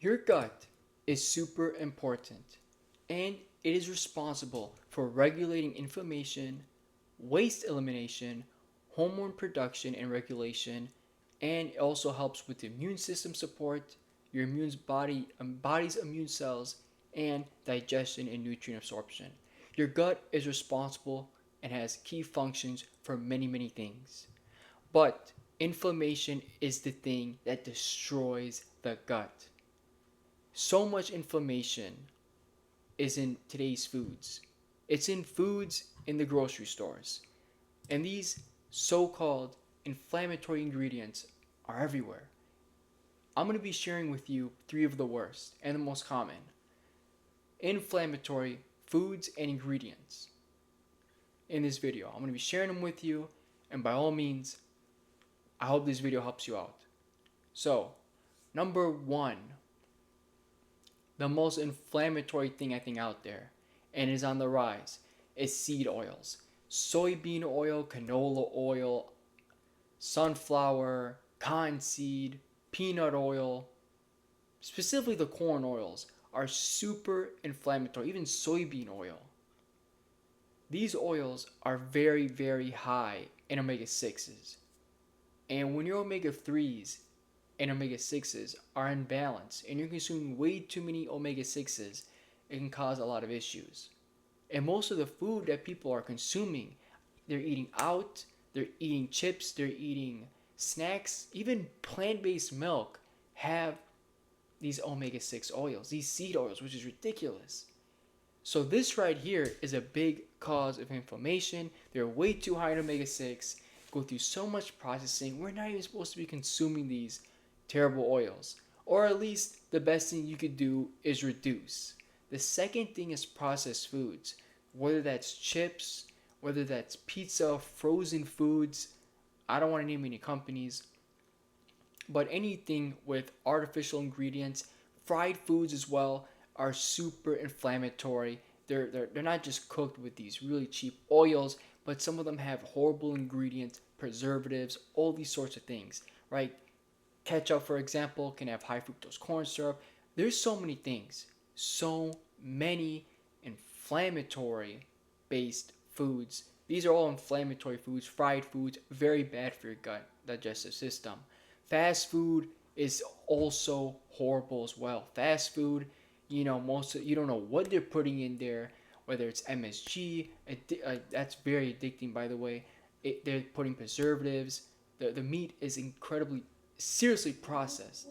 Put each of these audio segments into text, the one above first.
Your gut is super important and it is responsible for regulating inflammation, waste elimination, hormone production and regulation, and it also helps with immune system support, your body's immune cells, and digestion and nutrient absorption. Your gut is responsible and has key functions for many, many things. But inflammation is the thing that destroys the gut. So much inflammation is in today's foods. It's in foods in the grocery stores. And these so called inflammatory ingredients are everywhere. I'm going to be sharing with you three of the worst and the most common inflammatory foods and ingredients in this video. I'm going to be sharing them with you, and by all means, I hope this video helps you out. So, number one, the most inflammatory thing I think out there, and is on the rise, is seed oils. Soybean oil, canola oil, sunflower, cottonseed, peanut oil, specifically the corn oils, are super inflammatory. Even soybean oil. These oils are very, very high in omega 6s. And when your omega 3s and omega 6s are in balance and you're consuming way too many omega 6s, it can cause a lot of issues. And most of the food that people are consuming, they're eating out, they're eating chips, they're eating snacks, even plant-based milk have these omega 6 oils, these seed oils, which is ridiculous. So this right here is a big cause of inflammation. They're way too high in omega 6, go through so much processing. We're not even supposed to be consuming these terrible oils. Or at least the best thing you could do is reduce. The second thing is processed foods, whether that's chips, whether that's pizza, frozen foods. I don't want to name any companies, but anything with artificial ingredients, fried foods as well, are super inflammatory. They're not just cooked with these really cheap oils, but some of them have horrible ingredients, preservatives, all these sorts of things, right? Ketchup, for example, can have high fructose corn syrup. There's so many things, so many inflammatory based foods. These are all inflammatory foods, fried foods, very bad for your gut digestive system. Fast food is also horrible as well. Fast food, you don't know what they're putting in there, whether it's MSG. That's very addicting, by the way. They're putting preservatives. The meat is incredibly, seriously processed.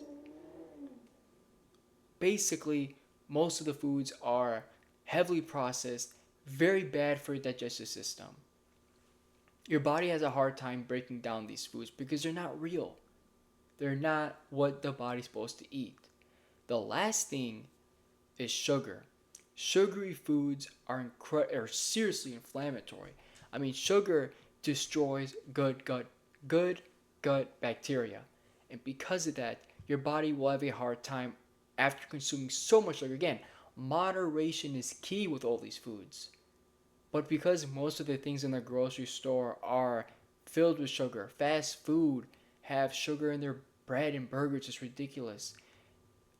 Basically, most of the foods are heavily processed, very bad for your digestive system. Your body has a hard time breaking down these foods because they're not real. They're not what the body's supposed to eat. The last thing is sugar. Sugary foods are seriously inflammatory. I mean, sugar destroys good gut bacteria. And because of that, your body will have a hard time after consuming so much sugar. Again, moderation is key with all these foods. But because most of the things in the grocery store are filled with sugar, fast food have sugar in their bread and burgers, it's ridiculous.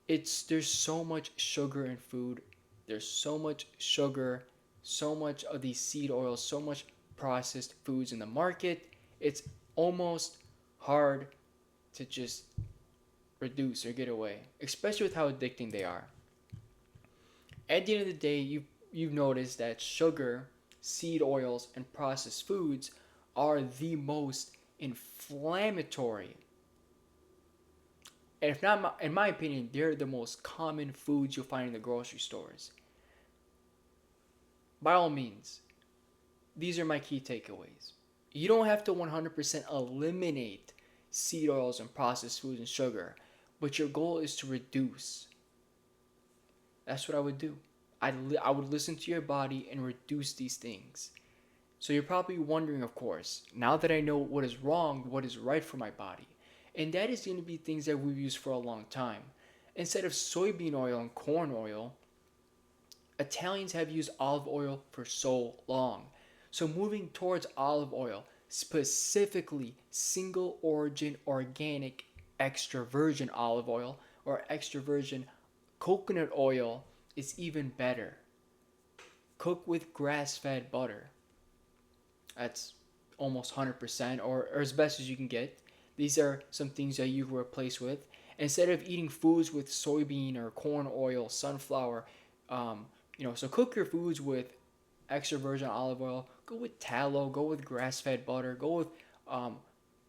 There's so much sugar in food. There's so much sugar, so much of these seed oils, so much processed foods in the market. It's almost hard to just reduce or get away, especially with how addicting they are. At the end of the day, you've noticed that sugar, seed oils, and processed foods are the most inflammatory. And if not, in my opinion, they're the most common foods you'll find in the grocery stores. By all means, these are my key takeaways. You don't have to 100% eliminate seed oils and processed foods and sugar, but your goal is to reduce. That's what I would do. I would listen to your body and reduce these things. So you're probably wondering, of course, now that I know what is wrong, what is right for my body. And that is going to be things that we've used for a long time. Instead of soybean oil and corn oil, Italians have used olive oil for so long. So moving towards olive oil, specifically single origin organic extra virgin olive oil or extra virgin Coconut oil is even better. Cook with grass-fed butter. That's almost 100% or as best as you can get. These are some things that you can replace with. Instead of eating foods with soybean or corn oil, sunflower, so cook your foods with extra virgin olive oil. Go with tallow. Go with grass-fed butter. Go with um,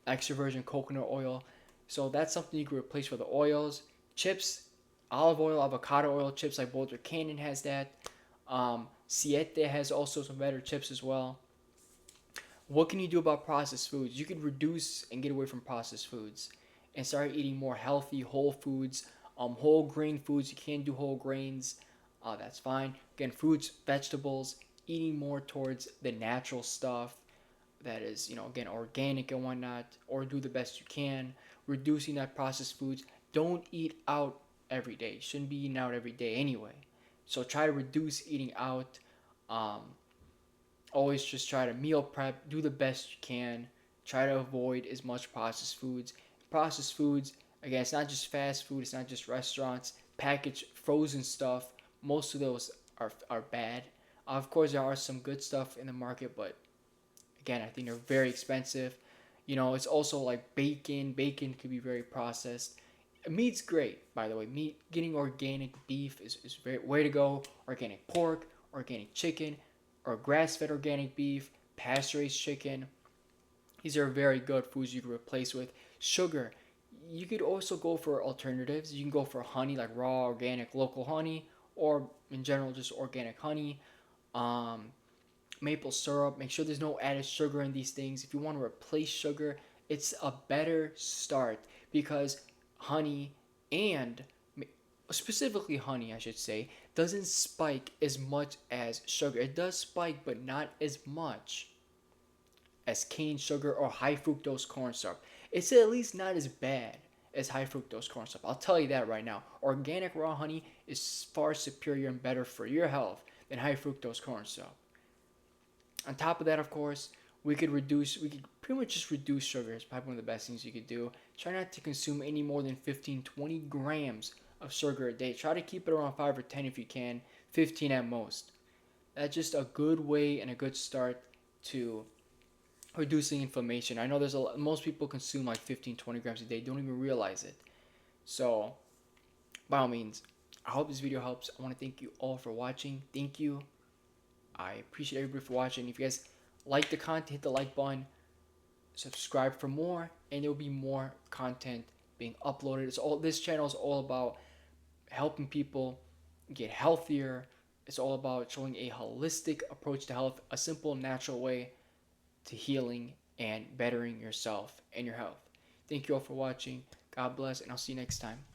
extra virgin coconut oil. So that's something you can replace with the oils. Chips, olive oil, avocado oil chips like Boulder Canyon has that. Siete has also some better chips as well. What can you do about processed foods? You could reduce and get away from processed foods and start eating more healthy, whole foods, whole grain foods. You can do whole grains. That's fine. Again, fruits, vegetables, eating more towards the natural stuff that is, again, organic and whatnot, or do the best you can. Reducing that processed foods. Don't eat out every day. Shouldn't be eating out every day anyway. So try to reduce eating out. Um, Always just try to meal prep, do the best you can, try to avoid as much processed foods. Processed foods, again, it's not just fast food, it's not just restaurants, packaged frozen stuff. Most of those are bad. Of course, there are some good stuff in the market, but again, I think they're very expensive. It's also like bacon. Bacon could be very processed. Meat's great, by the way. Meat, getting organic beef is very way to go. Organic pork, organic chicken, or grass-fed organic beef, pasture-raised chicken. These are very good foods you can replace with. Sugar, you could also go for alternatives. You can go for honey, like raw, organic, local honey, or in general, just organic honey. Um, Maple syrup. Make sure there's no added sugar in these things. If you want to replace sugar, it's a better start because honey and specifically honey, I should say, doesn't spike as much as sugar. It does spike, but not as much as cane sugar or high fructose corn syrup. It's at least not as bad as high fructose corn syrup. I'll tell you that right now. Organic raw honey is far superior and better for your health than high fructose corn syrup. On top of that, of course, we could pretty much just reduce sugar. It's probably one of the best things you could do. Try not to consume any more than 15, 20 grams of sugar a day. Try to keep it around 5 or 10 if you can, 15 at most. That's just a good way and a good start to reducing inflammation. I know most people consume like 15, 20 grams a day, don't even realize it. So, by all means, I hope this video helps. I want to thank you all for watching. Thank you. I appreciate everybody for watching. If you guys like the content, hit the like button, subscribe for more, and there will be more content being uploaded. This channel is all about helping people get healthier. It's all about showing a holistic approach to health, a simple, natural way to healing and bettering yourself and your health. Thank you all for watching. God bless, and I'll see you next time.